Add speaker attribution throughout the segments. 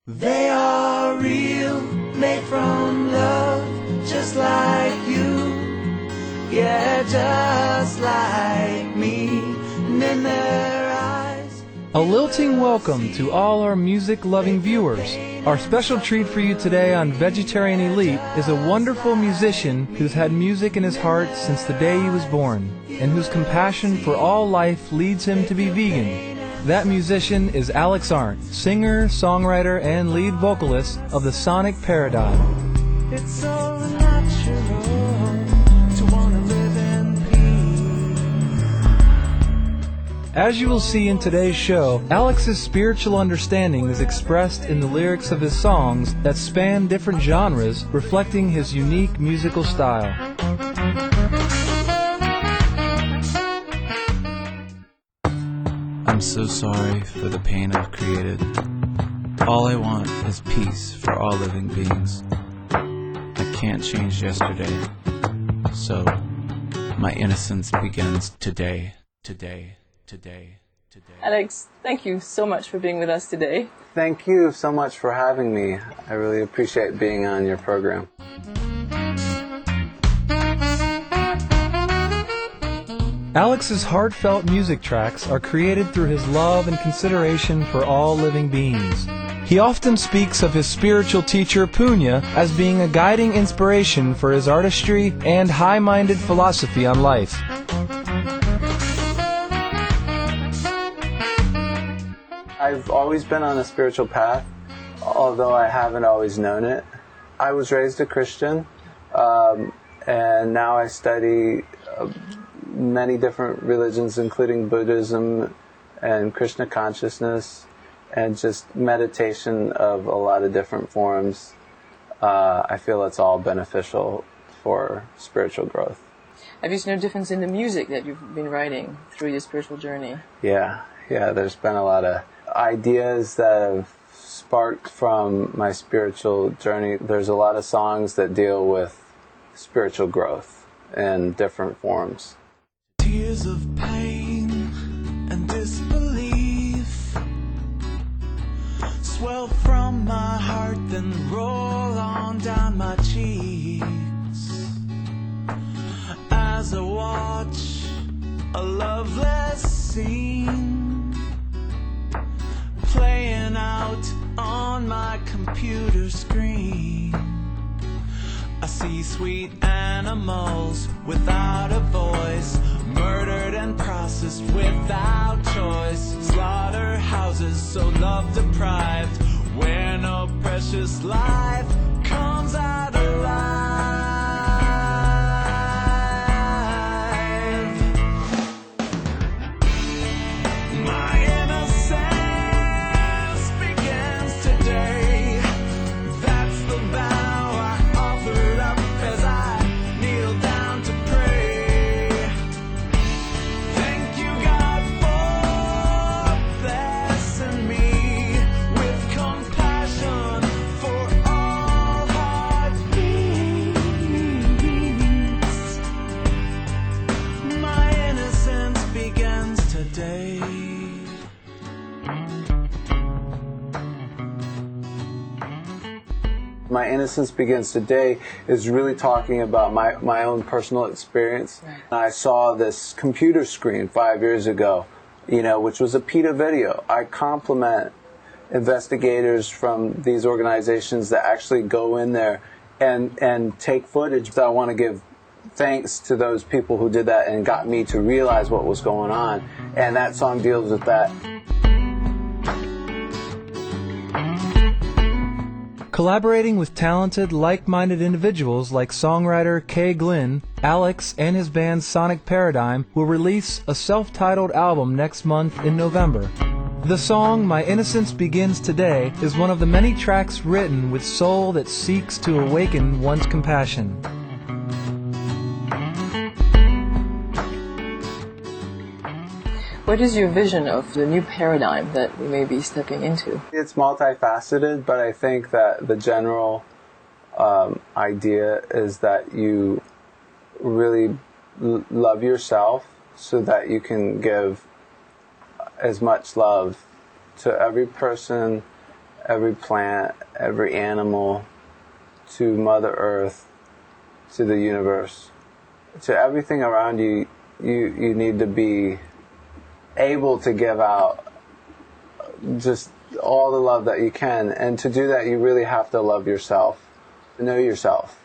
Speaker 1: They are real, made from love, just like you. Yeah, just like me. And in their eyes,
Speaker 2: a lilting welcome to all our music-loving viewers. Our special treat for you today on Vegetarian Elite is a wonderful musician who's had music in his heart since the day he was born, and whose compassion for all life leads him to be vegan. That musician is Alex, singer, songwriter, and lead vocalist of the Sonic Paradigm.
Speaker 1: it's so natural to want to live in peace.
Speaker 2: As you will see in today's show, Alex's spiritual understanding is expressed in the lyrics of his songs that span different genres, reflecting his unique musical style.
Speaker 3: I'm so sorry for the pain I've created. All I want is peace for all living beings. I can't change yesterday, so my innocence begins today.
Speaker 4: Alex, thank you so much for being with us today.
Speaker 5: Thank you so much for having me. I really appreciate being on your program.
Speaker 2: Alex's heartfelt music tracks are created through his love and consideration for all living beings. He often speaks of his spiritual teacher, Punya, as being a guiding inspiration for his artistry and high-minded philosophy on life.
Speaker 5: I've always been on a spiritual path, although I haven't always known it. I was raised a Christian, and now I study many different religions, including Buddhism and Krishna consciousness, and just meditation of a lot of different forms. I feel it's all beneficial for spiritual growth.
Speaker 4: Have you seen a difference in the music that you've been writing through your spiritual journey?
Speaker 5: Yeah, there's been a lot of ideas that have sparked from my spiritual journey. There's a lot of songs that deal with spiritual growth in different forms.
Speaker 1: Tears of pain and disbelief swell from my heart, then roll on down my cheeks as I watch a loveless scene playing out on my computer screen. I see sweet animals without a voice, murdered and processed without choice. Slaughterhouses so love deprived, where no precious life comes out alive. My innocence begins today. That's the vow I offered up as I kneel down to pray. Thank you, God, for blessing me with compassion for all heartbeats. My innocence begins today.
Speaker 5: My Innocence Begins Today is really talking about my own personal experience.
Speaker 4: Right.
Speaker 5: I saw this computer screen 5 years ago, which was a PETA video. I compliment investigators from these organizations that actually go in there and take footage. I want to give thanks to those people who did that and got me to realize what was going on. And that song deals with that.
Speaker 2: Collaborating with talented, like-minded individuals like songwriter Kay Glynn, Alex and his band Sonic Paradigm will release a self-titled album next month in November. The song My Innocence Begins Today is one of the many tracks written with soul that seeks to awaken one's compassion.
Speaker 4: What is your vision of the new paradigm that we may be stepping into?
Speaker 5: It's multifaceted, but I think that the general idea is that you really love yourself so that you can give as much love to every person every plant, every animal, to Mother Earth, to the universe, to everything around you. You need to be able to give out just all the love that you can. And to do that, you really have to love yourself, know yourself,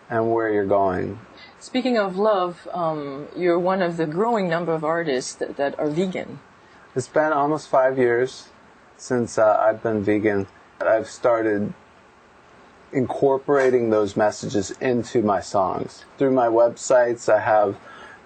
Speaker 5: and where you're going.
Speaker 4: Speaking of love, you're one of the growing number of artists that are vegan.
Speaker 5: It's been almost 5 years since I've been vegan. I've started incorporating those messages into my songs. Through my websites, I have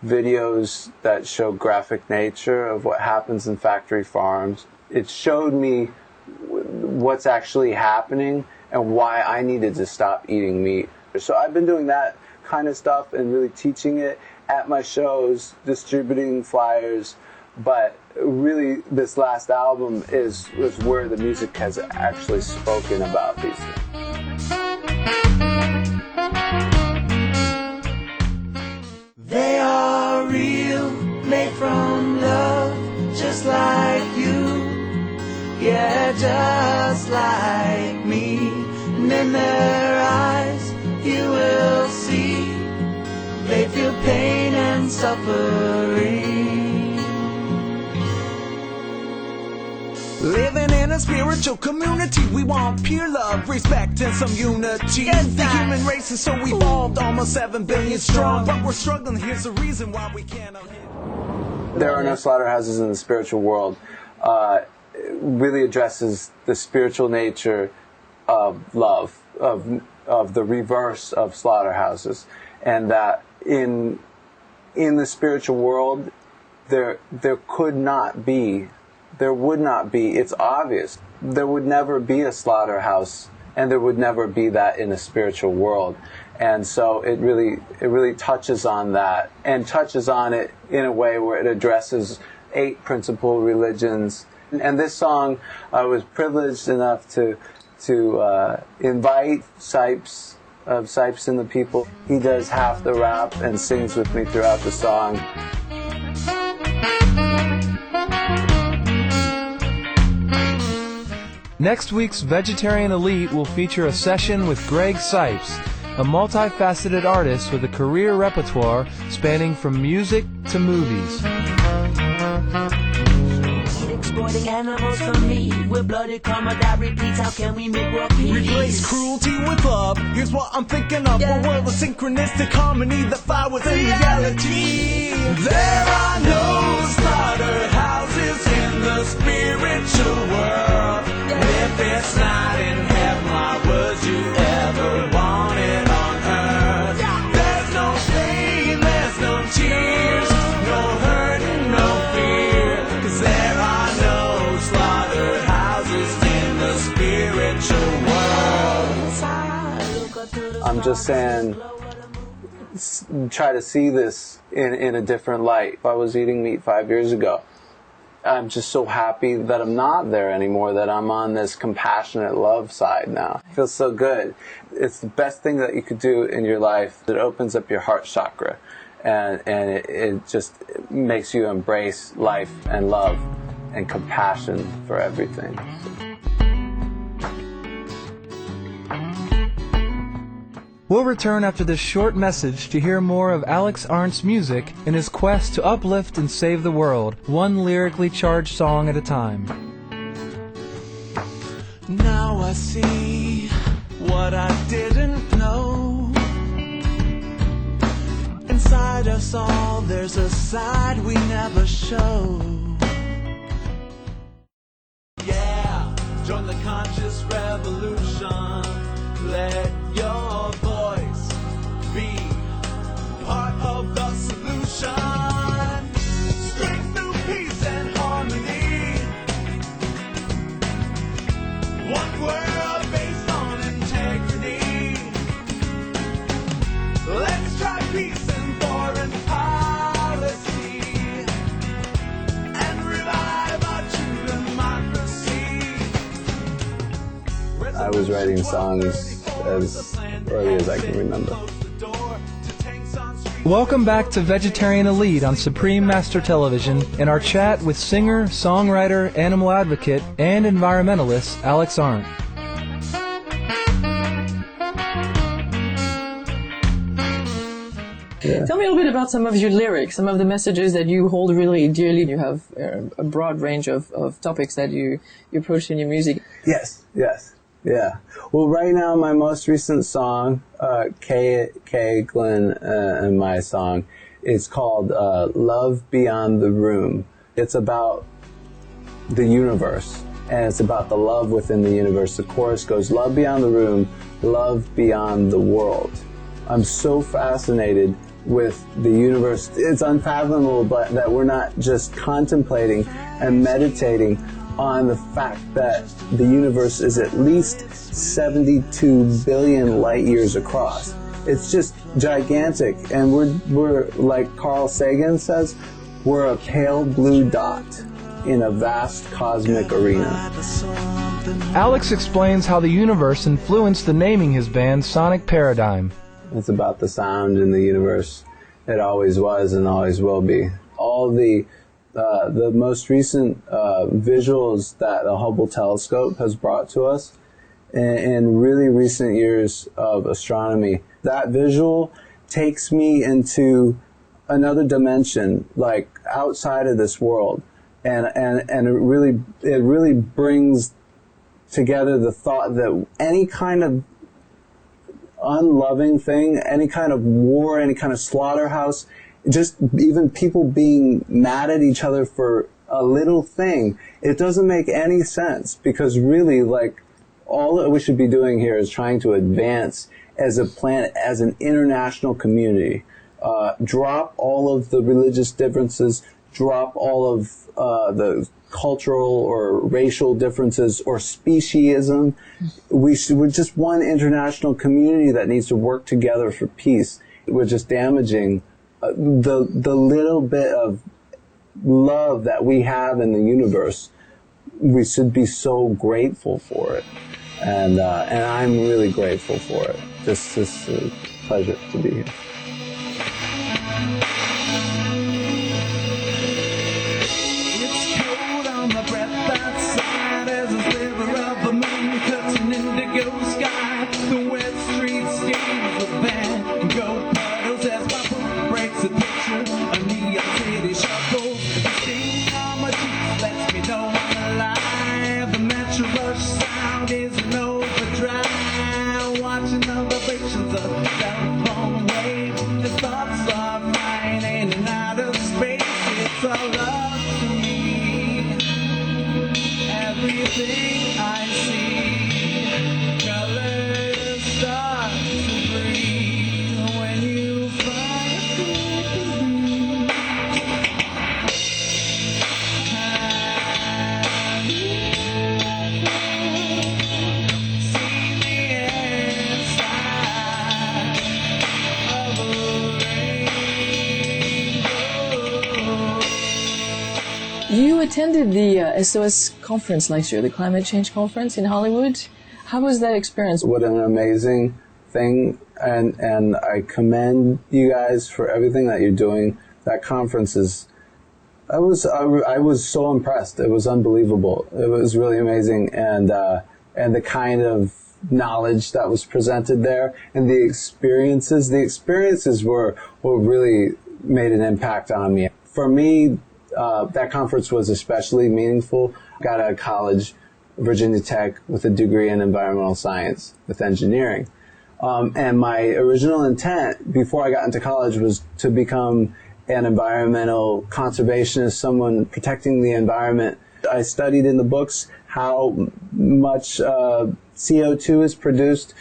Speaker 5: videos that show graphic nature of what happens in factory farms. It showed me what's actually happening and why I needed to stop eating meat. So I've been doing that kind of stuff and really teaching it at my shows, distributing flyers. But really, this last album is where the music has actually spoken about these things.
Speaker 1: They are real, made from love, just like you. Yeah, just like me. And in their eyes, you will see they feel pain and suffering. Living in a spiritual community, we want pure love, respect, and some unity. The human race is so evolved, almost 7 billion strong, but we're struggling. Here's the reason why we can't.
Speaker 5: There Are No Slaughterhouses in the Spiritual World really addresses the spiritual nature of love, of the reverse of slaughterhouses, and that in the spiritual world there would not be, it's obvious, there would never be a slaughterhouse, and there would never be that in a spiritual world. And so it really touches on that, and touches on it in a way where it addresses 8 principal religions. And this song, I was privileged enough to invite Sipes of Sipes and the People. He does half the rap and sings with me throughout the song.
Speaker 2: Next week's Vegetarian Elite will feature a session with Greg Sipes, a multifaceted artist with a career repertoire spanning from music to movies.
Speaker 6: Exploiting animals from me with bloody karma that repeats. How can we make world peace?
Speaker 1: Replace cruelty with love. Here's what I'm thinking of. A world of synchronistic harmony that flowers in reality. There are no slaughterhouses in the spiritual world. And if it's not in heaven, why would you ever want it on earth? There's no pain, there's no tears, no hurt, no fear. 'Cause there are no slaughterhouses in the spiritual world.
Speaker 5: I'm just saying, try to see this in a different light. If I was eating meat 5 years ago, I'm just so happy that I'm not there anymore, that I'm on this compassionate love side now. It feels so good. It's the best thing that you could do in your life. It opens up your heart chakra, and it just makes you embrace life and love and compassion for everything.
Speaker 2: We'll return after this short message to hear more of Alex Arndt's music in his quest to uplift and save the world, one lyrically charged song at a time.
Speaker 1: Now I see what I didn't know. Inside us all, there's a side we never show. Yeah, join the conscious revolution. Let your voice be part of the solution. Strength through peace and harmony. One world based on integrity. Let's try peace and foreign policy and revive our true democracy.
Speaker 5: I was writing songs as early as I can remember.
Speaker 1: Close the door to tanks on street
Speaker 2: Welcome back to Vegetarian Elite on Supreme Master Television and our chat with singer, songwriter, animal advocate, and environmentalist Alex Arndt.
Speaker 5: Yeah.
Speaker 4: Tell me a little bit about some of your lyrics, some of the messages that you hold really dearly. You have a broad range of topics that you approach in your music.
Speaker 5: Yes. Yeah. Well, right now, my most recent song, Glenn, and my song, is called Love Beyond the Room. It's about the universe, and it's about the love within the universe. The chorus goes, love beyond the room, love beyond the world. I'm so fascinated with the universe. It's unfathomable that we're not just contemplating and meditating on the fact that the universe is at least 72 billion light years across. It's just gigantic, and we're like Carl Sagan says, we're a pale blue dot in a vast cosmic arena.
Speaker 2: Alex explains how the universe influenced the naming his band Sonic Paradigm.
Speaker 5: It's about the sound in the universe. It always was and always will be. All the most recent visuals that the Hubble telescope has brought to us in really recent years of astronomy, that visual takes me into another dimension, like outside of this world, and it really brings together the thought that any kind of unloving thing, any kind of war, any kind of slaughterhouse, just even people being mad at each other for a little thing, it doesn't make any sense, because really, like, all that we should be doing here is trying to advance as a planet, as an international community. Drop all of the religious differences, drop all of the cultural or racial differences or speciesism. We're just one international community that needs to work together for peace. We're just damaging the little bit of love that we have in the universe. We should be so grateful for it, and I'm really grateful for it. Just a pleasure to be here.
Speaker 1: It's cold on the breath outside as a sliver of the moon cuts an indigo sky. The wet streets stains the band and go puddles as my boot breaks a picture. A neon city shuffle. The sting on my cheeks lets me know I'm alive. The metro rush sound is an overdrive. Watching the vibrations of cell phone waves. The thoughts are flying in and out of space. It's all love to me. Everything I see, colors start to breathe when you find me. See the inside of a rainbow.
Speaker 4: You attended the SOS conference last year, the climate change conference in Hollywood. How was that experience?
Speaker 5: What an amazing thing, and I commend you guys for everything that you're doing. That conference I was so impressed. It was unbelievable. It was really amazing, and the kind of knowledge that was presented there, and the experiences were really made an impact on me. For me, that conference was especially meaningful. I got out of college, Virginia Tech, with a degree in environmental science with engineering. And my original intent before I got into college was to become an environmental conservationist, someone protecting the environment. I studied in the books how much CO2 is produced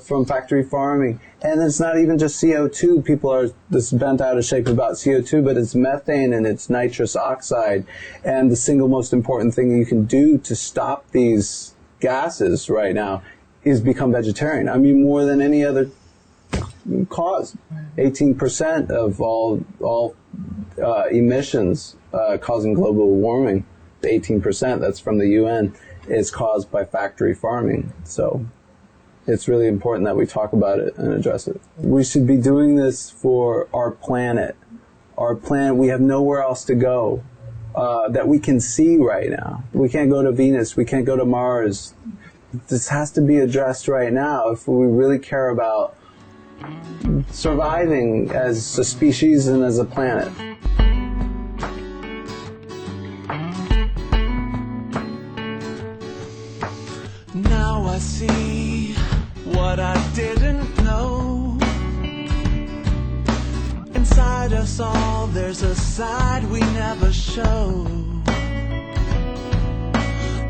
Speaker 5: from factory farming. And it's not even just CO2. People are this bent out of shape about CO2, but it's methane and it's nitrous oxide. And the single most important thing you can do to stop these gases right now is become vegetarian. I mean, more than any other cause. 18% of all emissions causing global warming, 18%, that's from the UN, is caused by factory farming. So it's really important that we talk about it and address it. We should be doing this for our planet. Our planet, we have nowhere else to go that we can see right now. We can't go to Venus. We can't go to Mars. This has to be addressed right now if we really care about surviving as a species and as a planet.
Speaker 1: Now I see what I didn't know. Inside us all there's a side we never show.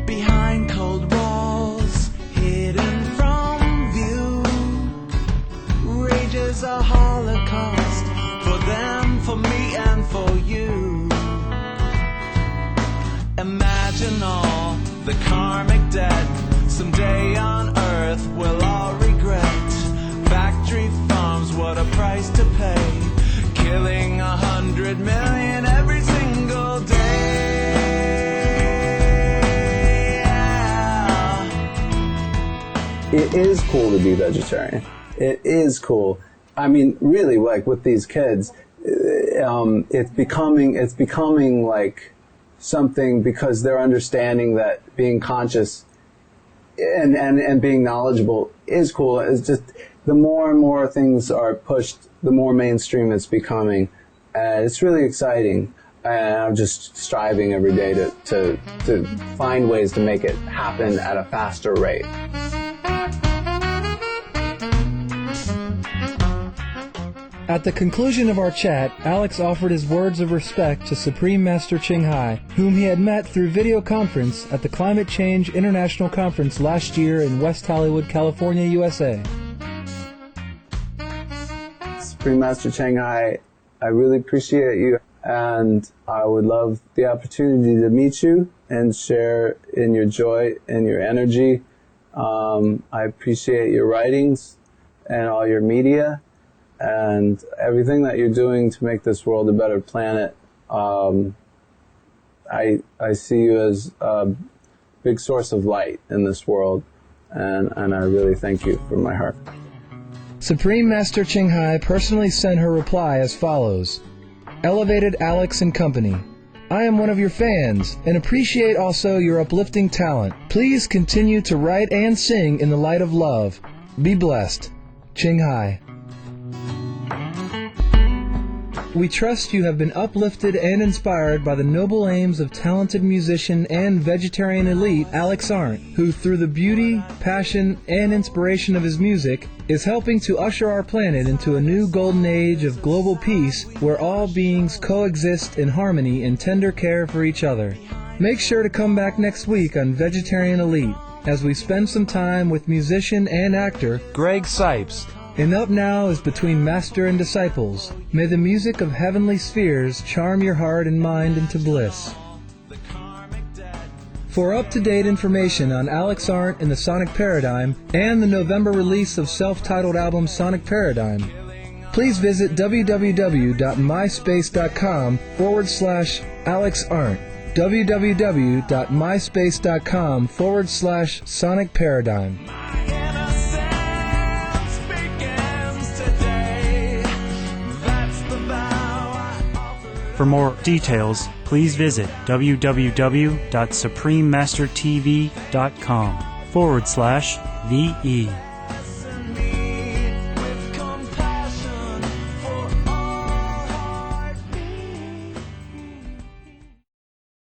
Speaker 1: Behind cold walls, hidden from view, rages a holocaust for them, for me and for you. Imagine all the karmic debt someday on earth we'll all regret. Factory farms, what a price to pay. Killing 100 million every single day. Yeah.
Speaker 5: It is cool to be vegetarian. It is cool. I mean, really, like with these kids, it's becoming like something, because they're understanding that being conscious and being knowledgeable is cool. It's just the more and more things are pushed, the more mainstream it's becoming. It's really exciting. And I'm just striving every day to find ways to make it happen at a faster rate.
Speaker 2: At the conclusion of our chat, Alex offered his words of respect to Supreme Master Ching Hai, whom he had met through video conference at the Climate Change International Conference last year in West Hollywood, California, USA.
Speaker 5: Supreme Master Ching Hai, I really appreciate you, and I would love the opportunity to meet you and share in your joy and your energy. I appreciate your writings and all your media and everything that you're doing to make this world a better planet. I see you as a big source of light in this world, and I really thank you from my heart.
Speaker 2: Supreme Master Ching Hai personally sent her reply as follows. Elevated Alex and Company, I am one of your fans and appreciate also your uplifting talent. Please continue to write and sing in the light of love. Be blessed. Ching Hai. We trust you have been uplifted and inspired by the noble aims of talented musician and vegetarian elite Alex Arndt, who through the beauty, passion, and inspiration of his music is helping to usher our planet into a new golden age of global peace where all beings coexist in harmony and tender care for each other. Make sure to come back next week on Vegetarian Elite as we spend some time with musician and actor Greg Sipes. And up now is Between Master and Disciples. May the music of heavenly spheres charm your heart and mind into bliss. For up-to-date information on Alex Arndt and the Sonic Paradigm and the November release of self-titled album Sonic Paradigm, please visit www.myspace.com/Alex Arndt, www.myspace.com/Sonic Paradigm.
Speaker 7: For more details, please visit www.suprememastertv.com/VE.